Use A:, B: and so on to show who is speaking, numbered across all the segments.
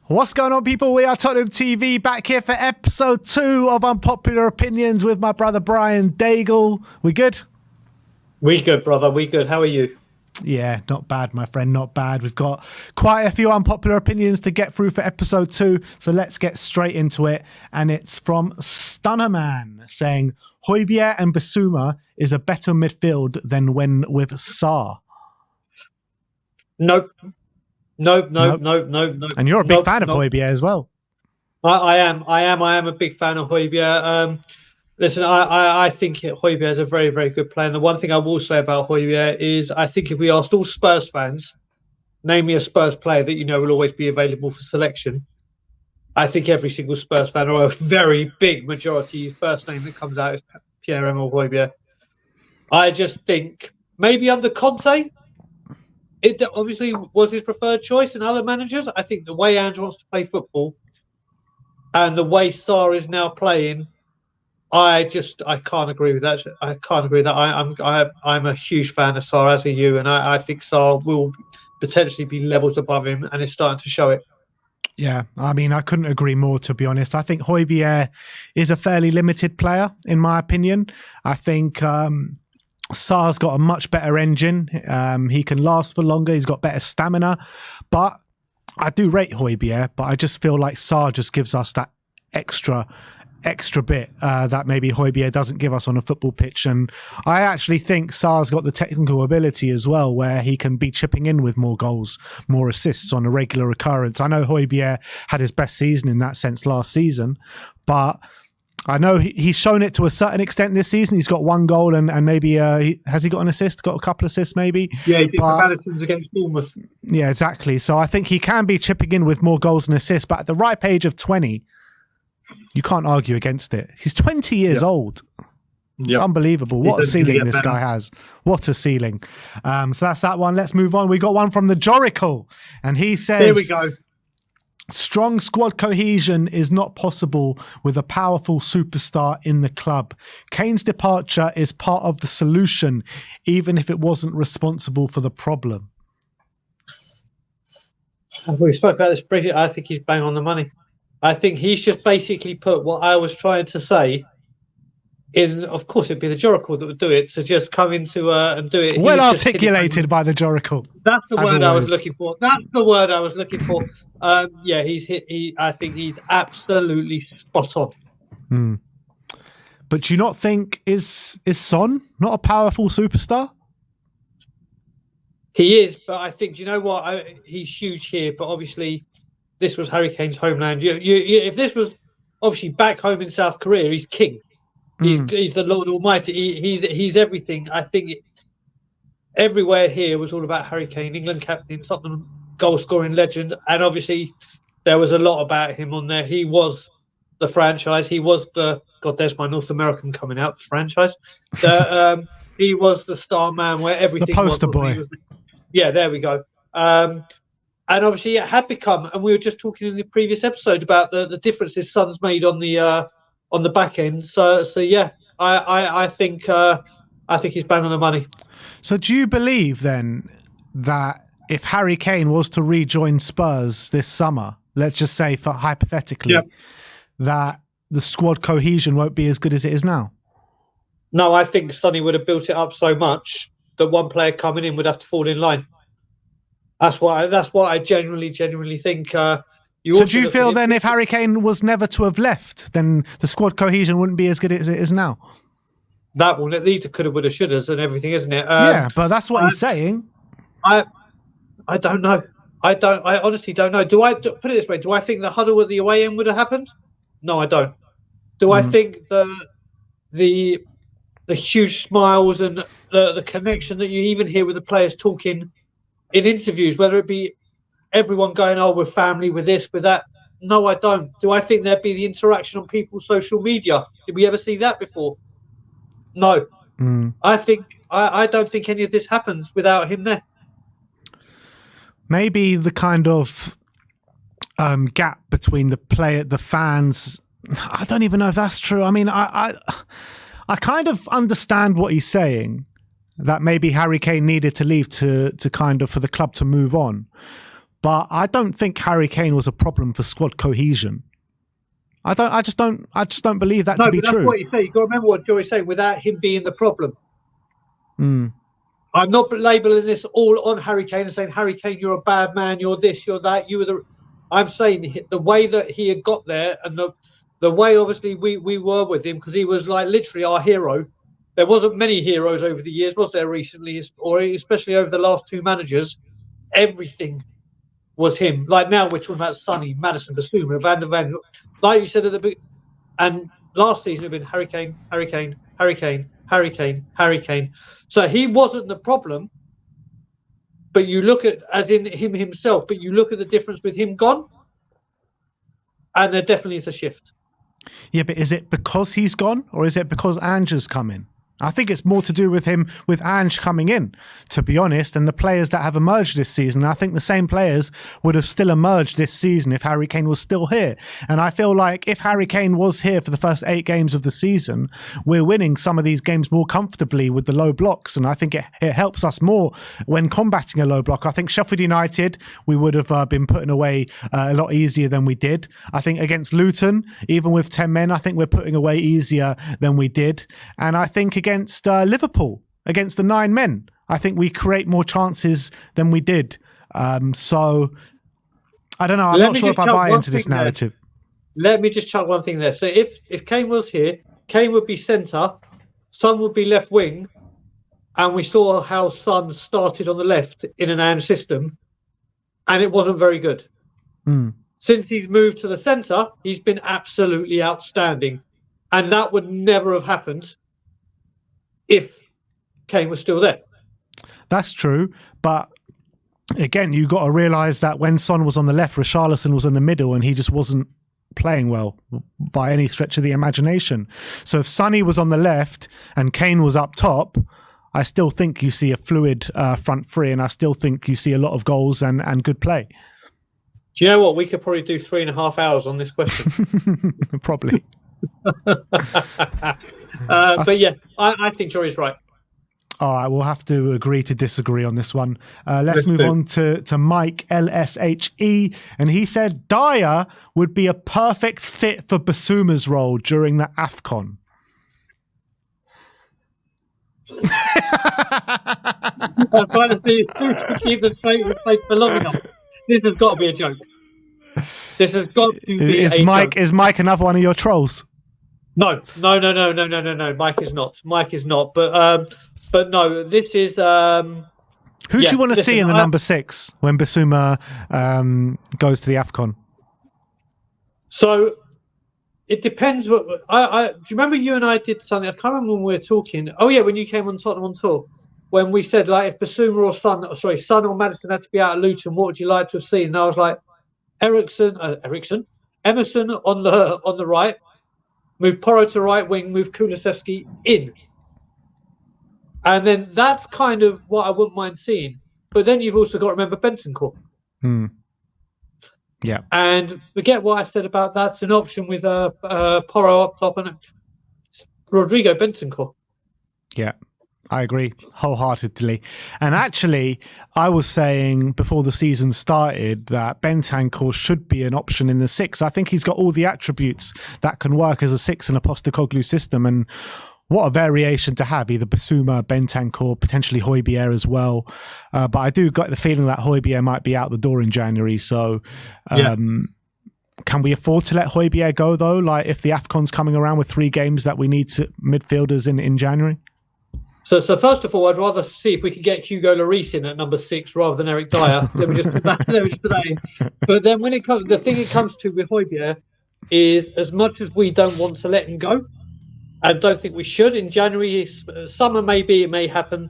A: What's going on, people? We are Tottenham TV, back here for episode 2 of Unpopular Opinions with my brother Brian Daigle. We good?
B: We good, brother. We good. How are you?
A: Yeah, not bad, my friend, not bad. We've got quite a few unpopular opinions to get through for episode 2, so let's get straight into it. And it's from Stunnerman saying, Højbjerg and Bissouma is a better midfield than when with Sarr.
B: Nope. Nope.
A: And you're a big fan of Højbjerg as well.
B: I am a big fan of Højbjerg. Listen, I think Højbjerg is a very, very good player. And the one thing I will say about Højbjerg is I think if we asked all Spurs fans, name me a Spurs player that you know will always be available for selection, I think every single Spurs fan, or a very big majority, first name that comes out is Pierre-Emile Højbjerg. I just think maybe under Conte, it obviously was his preferred choice, and other managers. I think the way Ange wants to play football and the way Sarr is now playing, I can't agree with that. I can't agree with that. I'm a huge fan of Sarr, as are you, and I think Sarr will potentially be levels above him, and is starting to show it.
A: Yeah, I mean, I couldn't agree more, to be honest. I think Højbjerg is a fairly limited player, in my opinion. I think Sarr's got a much better engine. He can last for longer. He's got better stamina. But I do rate Højbjerg, but I just feel like Sarr just gives us that extra bit that maybe Højbjerg doesn't give us on a football pitch. And I actually think Sarr's got the technical ability as well, where he can be chipping in with more goals, more assists on a regular occurrence. I know Højbjerg had his best season in that sense last season, but I know he's shown it to a certain extent this season. He's got one goal and maybe has he got an assist? Got a couple of assists maybe?
B: Yeah, he did the against Bournemouth.
A: Yeah, exactly. So I think he can be chipping in with more goals and assists, but at the ripe age of 20, you can't argue against it. He's 20 years old. It's unbelievable. What a ceiling this guy has. What a ceiling. So that's that one. Let's move on. We got one from the Jorical, and he says,
B: here we go.
A: Strong squad cohesion is not possible with a powerful superstar in the club. Kane's departure is part of the solution, even if it wasn't responsible for the problem.
B: We spoke about this briefly. I think he's bang on the money. I think he's just basically put what I was trying to say in. Of course, it'd be the Jorical that would do it. So just come into and do it.
A: Well articulated by the Jorical.
B: That's the word I was looking for. That's the word I was looking for. Yeah, I think he's absolutely spot on.
A: But do you not think is Son not a powerful superstar?
B: He is, but I think, do you know what? He's huge here, but obviously this was Harry Kane's homeland. If this was obviously back home in South Korea, he's king. He's the Lord Almighty. He's everything. I think everywhere here was all about Harry Kane, England captain, Tottenham goal-scoring legend, and obviously there was a lot about him on there. He was the franchise. He was the there's my North American coming out franchise. He was the star man where everything.
A: The poster boy.
B: Yeah, there we go. And obviously it had become, and we were just talking in the previous episode about the differences Son's made on the back end. So yeah, I think he's bang on the money. So
A: do you believe then that if Harry Kane was to rejoin Spurs this summer, let's just say for hypothetically, that the squad cohesion won't be as good as it is now?
B: No, I think Sonny would have built it up so much that one player coming in would have to fall in line. That's what I genuinely think. So
A: do you feel then if Harry Kane was never to have left, then the squad cohesion wouldn't be as good as it is now?
B: That one, these are coulda, woulda, shouldas and everything, isn't it?
A: Yeah, but that's what he's saying.
B: I don't know. I honestly don't know. Put it this way? Do I think the huddle at the away end would have happened? No, I don't. Do I think the huge smiles and the connection that you even hear with the players talking in interviews, whether it be everyone going, "Oh, we're family, with this, with that"? No, I don't. Do I think there'd be the interaction on people's social media? Did we ever see that before? No. I don't think any of this happens without him there.
A: Maybe the kind of gap between the fans. I don't even know if that's true. I mean, I kind of understand what he's saying, that maybe Harry Kane needed to leave to kind of for the club to move on. but I don't think Harry Kane was a problem for squad cohesion. I just don't believe that to be
B: that's
A: true.
B: What you say. You got to remember what Joey's saying. Without him being the problem, I'm not labeling this all on Harry Kane and saying, Harry Kane, you're a bad man. You're this. You're that. You were the. I'm saying the way that he had got there, and the way obviously we were with him, because he was like literally our hero. There wasn't many heroes over the years, was there, recently, or especially over the last two managers? Everything was him. Like now we're talking about Sonny, Madison, Basuma, Van der Ven. Like you said at the beginning, and last season it had been Harry Kane, Harry Kane, Harry Kane, Harry Kane, Harry Kane. So he wasn't the problem. But you look at, as in him himself, but you look at the difference with him gone, and there definitely is a shift.
A: Yeah, but is it because he's gone, or is it because Ange has come in? I think it's more to do with him, with Ange coming in, to be honest, and the players that have emerged this season. I think the same players would have still emerged this season if Harry Kane was still here. And I feel like if Harry Kane was here for the first 8 games of the season, we're winning some of these games more comfortably with the low blocks. And I think it helps us more when combating a low block. I think Sheffield United, we would have been putting away a lot easier than we did. I think against Luton, even with 10 men, I think we're putting away easier than we did. And I think against Liverpool, against the 9 men, I think we create more chances than we did. So I don't know. I'm not sure if I buy into this narrative.
B: Let me just chuck one thing there. So if Kane was here, Kane would be centre, Son would be left wing, and we saw how Son started on the left in an Ange system, and it wasn't very good. Since he's moved to the centre, he's been absolutely outstanding, and that would never have happened if Kane was still there.
A: That's true, but again, you got to realise that when Son was on the left, Richarlison was in the middle, and he just wasn't playing well by any stretch of the imagination. So if Sonny was on the left and Kane was up top, I still think you see a fluid front three, and I still think you see a lot of goals and good play.
B: Do you know what? We could probably do 3.5 hours on this question.
A: Probably.
B: But yeah, I think Jory's right.
A: All right, we'll have to agree to disagree on this one. Let's move on to Mike LSHE, and he said Dyer would be a perfect fit for Basuma's role during the AFCON.
B: I'm trying to see if keep the face for long enough. This has got to be a joke. This has got to be a joke.
A: Is Mike another one of your trolls?
B: No. Mike is not. But no, this is.
A: Who do you want to see in the number 6 when Basuma goes to the AFCON?
B: So it depends. What do you remember? You and I did something. I can't remember when we were talking. Oh yeah, when you came on Tottenham on tour, when we said like if Basuma or Son or Madison had to be out of Luton, what would you like to have seen? And I was like, Emerson on the right. Move Porro to right wing, move Kulusevski in. And then that's kind of what I wouldn't mind seeing. But then you've also got to remember Bentancur.
A: Yeah.
B: And forget what I said about that's an option with Porro up top and Rodrigo Bentancur.
A: Yeah, I agree wholeheartedly. And actually, I was saying before the season started that Bentancur should be an option in the 6. I think he's got all the attributes that can work as a 6 in a Postecoglou system. And what a variation to have, either Basuma, Bentancur, potentially Højbjerg as well. But I do get the feeling that Højbjerg might be out the door in January. So can we afford to let Højbjerg go, though? Like if the AFCON's coming around with 3 games that we need midfielders in January?
B: So first of all, I'd rather see if we could get Hugo Lloris in at number 6 rather than Eric Dyer. Let me just put that in. But then when the thing it comes to with Højbjerg is, as much as we don't want to let him go, I don't think we should. In January, summer maybe it may happen,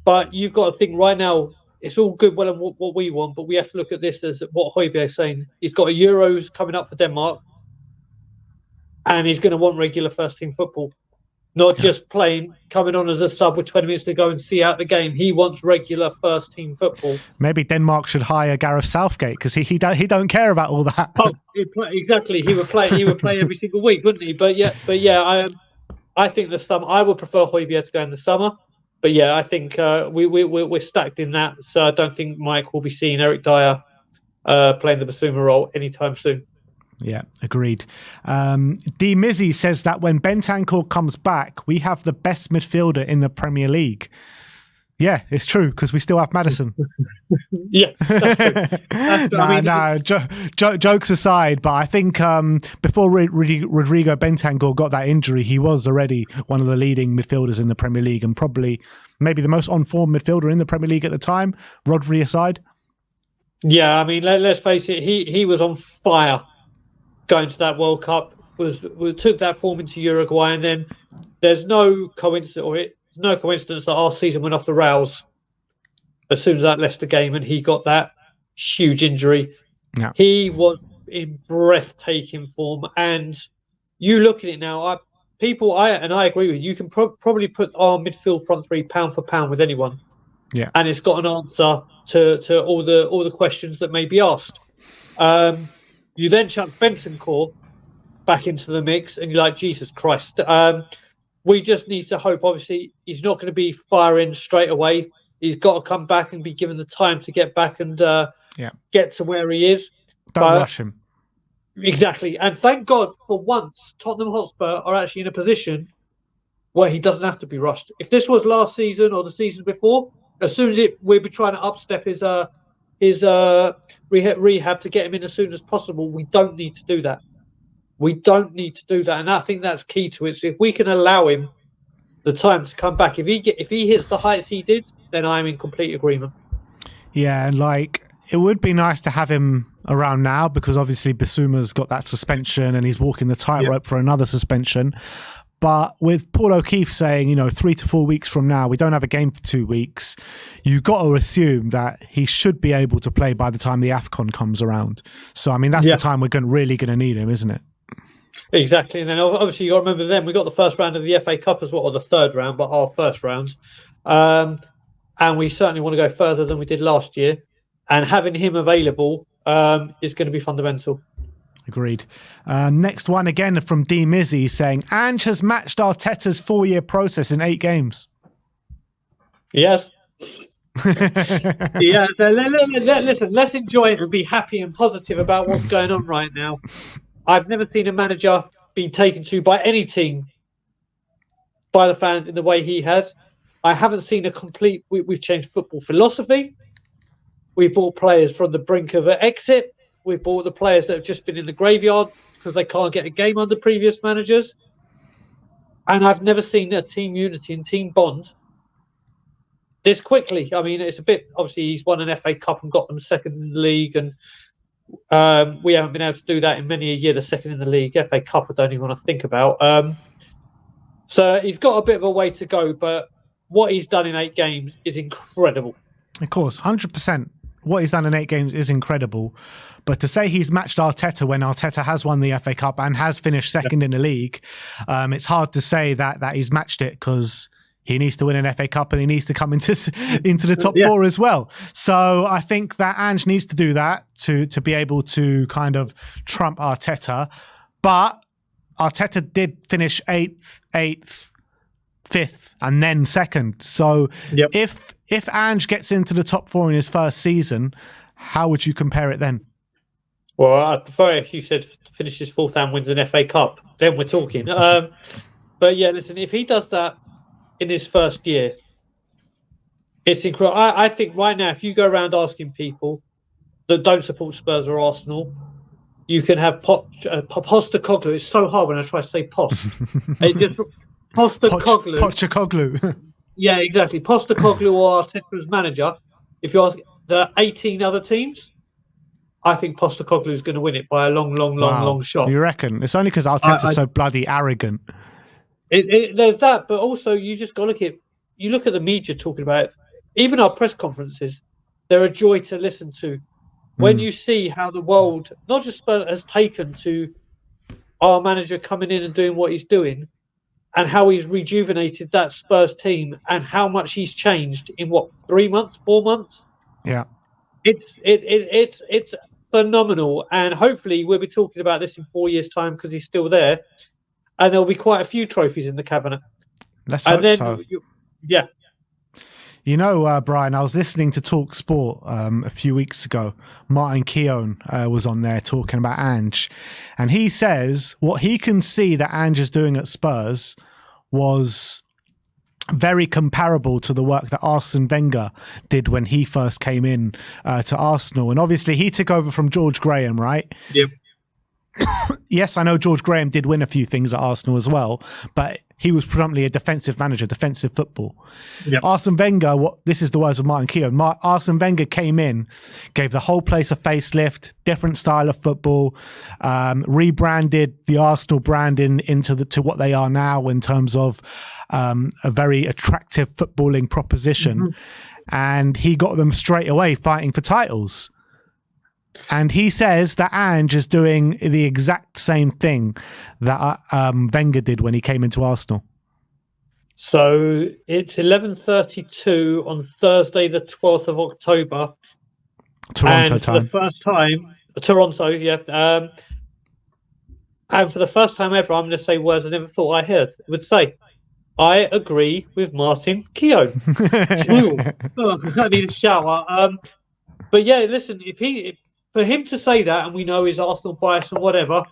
B: but you've got to think right now. It's all good, well, and what we want, but we have to look at this as what Højbjerg is saying. He's got a Euros coming up for Denmark, and he's going to want regular first team football. Not just coming on as a sub with 20 minutes to go and see out the game. He wants regular first team football.
A: Maybe Denmark should hire Gareth Southgate because he don't care about all that.
B: Oh, exactly. He would play every single week, wouldn't he? But yeah, I think the summer. I would prefer Højbjerg to go in the summer. But yeah, I think we're stacked in that. So I don't think Mike will be seeing Eric Dyer playing the Basuma role anytime soon.
A: Yeah, agreed. D. Mizzy says that when Bentancur comes back, we have the best midfielder in the Premier League. Yeah, it's true because we still have Maddison.
B: Yeah, that's true. That's true.
A: Jokes aside, but I think before Rodrigo Bentancur got that injury, he was already one of the leading midfielders in the Premier League and probably maybe the most on-form midfielder in the Premier League at the time, Rodri aside.
B: Yeah, I mean, let's face it, he was on fire going to that World Cup, took that form into Uruguay, and then there's no coincidence that our season went off the rails as soon as that Leicester game, and he got that huge injury.
A: Yeah.
B: He was in breathtaking form, and you look at it now. I agree with you. You can probably put our midfield front three pound for pound with anyone.
A: Yeah,
B: and it's got an answer to all the questions that may be asked. You then chuck Bentancur back into the mix, and you're like, Jesus Christ. We just need to hope. Obviously, he's not going to be firing straight away. He's got to come back and be given the time to get back and get to where he is.
A: Don't rush him.
B: Exactly. And thank God for once, Tottenham Hotspur are actually in a position where he doesn't have to be rushed. If this was last season or the season before, as soon as we'd be trying to upstep his rehab to get him in as soon as possible. We don't need to do that. And I think that's key to it. So if we can allow him the time to come back, if he hits the heights he did, then I'm in complete agreement.
A: Yeah, and it would be nice to have him around now because obviously Basuma's got that suspension and he's walking the tightrope for another suspension. But with Paul O'Keefe saying, 3 to 4 weeks from now, we don't have a game for 2 weeks, you got to assume that he should be able to play by the time the AFCON comes around. So, I mean, that's the time we're really going to need him, isn't it?
B: Exactly. And then obviously you got to remember then we got the first round of the FA Cup as well, or the third round, but our first round. And we certainly want to go further than we did last year. And having him available is going to be fundamental.
A: Agreed. Next one again from D. Mizzy saying, Ange has matched Arteta's 4-year process in 8 games.
B: Yes. Yeah. So listen, let's enjoy it and be happy and positive about what's going on right now. I've never seen a manager be taken to by any team by the fans in the way he has. I haven't seen a complete... We've changed football philosophy. We've bought players from the brink of an exit. We've bought the players that have just been in the graveyard because they can't get a game under previous managers. And I've never seen a team unity and team bond this quickly. I mean, it's a bit... Obviously, he's won an FA Cup and got them second in the league. And we haven't been able to do that in many a year, the second in the league. FA Cup, I don't even want to think about. So he's got a bit of a way to go. But what he's done in 8 games is incredible.
A: Of course, 100%. What he's done in 8 games is incredible. But to say he's matched Arteta when Arteta has won the FA Cup and has finished second in the league, it's hard to say that he's matched it because he needs to win an FA Cup and he needs to come into the top 4 as well. So I think that Ange needs to do that to be able to kind of trump Arteta. But Arteta did finish 8th, 5th, and then 2nd. So if Ange gets into the top 4 in his first season, how would you compare it then?
B: Well, I prefer if you said finishes 4th and wins an FA Cup. Then we're talking. But yeah, listen, if he does that in his first year, it's incredible. I think right now, if you go around asking people that don't support Spurs or Arsenal, you can have Postecoglou. It's so hard when I try to say Post.
A: Postecoglou.
B: Yeah, exactly. Postecoglou or Arteta as manager. If you ask the 18 other teams, I think Postecoglou is going to win it by a long shot.
A: You reckon? It's only because Arteta's so bloody arrogant.
B: There's that, but also you just got to look at the media talking about it. Even our press conferences, they're a joy to listen to. When you see how the world, not just Spurs, has taken to our manager coming in and doing what he's doing, and how he's rejuvenated that Spurs team, and how much he's changed in 3 months, 4 months.
A: Yeah,
B: it's phenomenal, and hopefully we'll be talking about this in 4 years' time because he's still there, and there'll be quite a few trophies in the cabinet.
A: Let's hope so. Brian, I was listening to Talk Sport a few weeks ago. Martin Keown was on there talking about Ange. And he says what he can see that Ange is doing at Spurs was very comparable to the work that Arsene Wenger did when he first came in to Arsenal. And obviously he took over from George Graham, right?
B: Yep.
A: Yes, I know George Graham did win a few things at Arsenal as well, but he was predominantly a defensive manager, defensive football.
B: Yep.
A: Arsene Wenger, this is the words of Martin Keown. Arsene Wenger came in, gave the whole place a facelift, different style of football, rebranded the Arsenal brand to what they are now in terms of a very attractive footballing proposition. Mm-hmm. And he got them straight away fighting for titles. And he says that Ange is doing the exact same thing that Wenger did when he came into Arsenal.
B: So it's 11:32 on Thursday, the 12th of October.
A: Toronto
B: and
A: time.
B: For the first time, Toronto, yeah. And for the first time ever, I'm going to say words I never thought I would say. I agree with Martin Keown. I need a shower. But yeah, listen, for him to say that, and we know his Arsenal bias and whatever,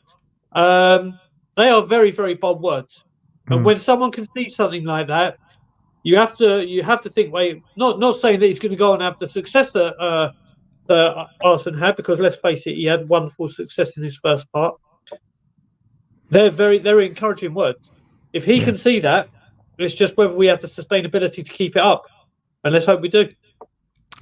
B: they are very, very bold words. And when someone can see something like that, you have to think. Wait, not saying that he's going to go and have the success that Arsene had, because let's face it, he had wonderful success in his first part. They're encouraging words. If he can see that, it's just whether we have the sustainability to keep it up, and let's hope we do.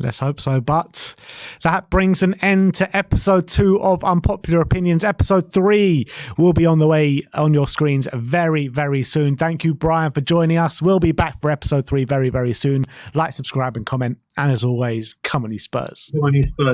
A: Let's hope so. But that brings an end to episode 2 of Unpopular Opinions. Episode 3 will be on the way on your screens very, very soon. Thank you, Brian, for joining us. We'll be back for episode 3 very, very soon. Like, subscribe, and comment. And as always, come on, you Spurs.
B: Come on, you Spurs.